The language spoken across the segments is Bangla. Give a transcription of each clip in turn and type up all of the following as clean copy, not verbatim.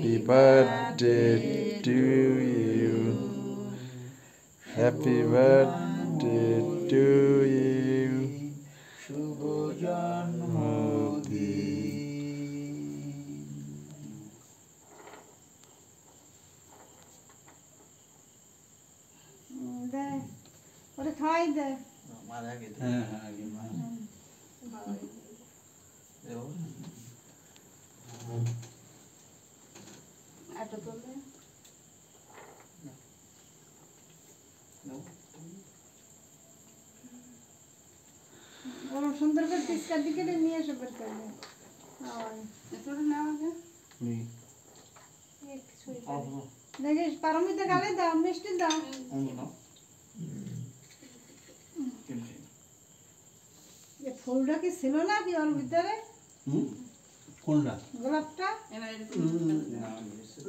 Happy birthday to you. Happy birthday to you. শুভ জন্মদিন। দে ওরে খাওয়াই দে। হ্যাঁ হ্যাঁ আগে মা এত তোলে ওর সুন্দর করে তিসকার দিকে নিয়ে এসে বের করবে একটু নাও আগে দেখিস পারমিতে গালে দাও মিষ্টি দাও ফুলটা কি ছিল না কি ওর ভিতরে কোনটা গোলাপটা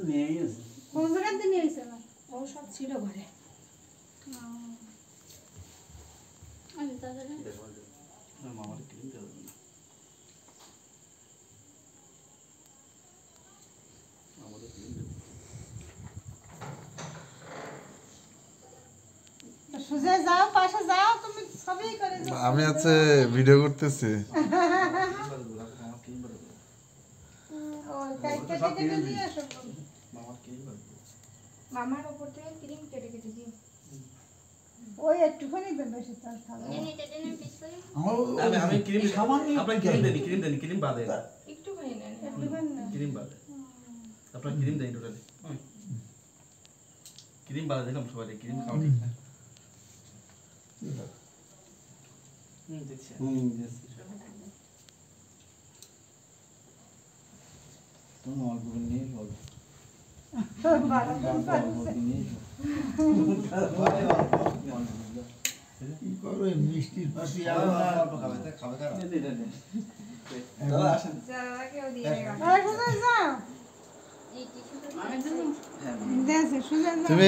নিয়ে গেছে কোন জায়গায় দিয়ে নিয়ে এসে না ও সব ছিল ঘরে আমি তাদের মামার ক্রিম দেওয়া সোজা যাও পাশে যাও তুমি সবই করে যাও আমি আছে ভিডিও করতেছি। ওই কাইটটা কেটে দিয়ে আসো মামার উপর থেকে ক্রিম কেটে কেটে দিও ওই একটুখানি বেশি তার খাবে আমি ক্রিম আপনার ক্রিম দেন ক্রিম বাদে একটু খাই নেন একটুখানি না ক্রিম বাদে আপনার ক্রিম দেন টোটালি ক্রিম বাদে দিলাম সবাই ক্রিম খাওয়া ঠিক না দেখছি তুমি অল্প নিয়ে বল কি করো মিষ্টির পাশে যারা কেউ দিয়ে গেল আর কোথায় যাও এই টিস্যুটা দেশে সোজা যাও তুমি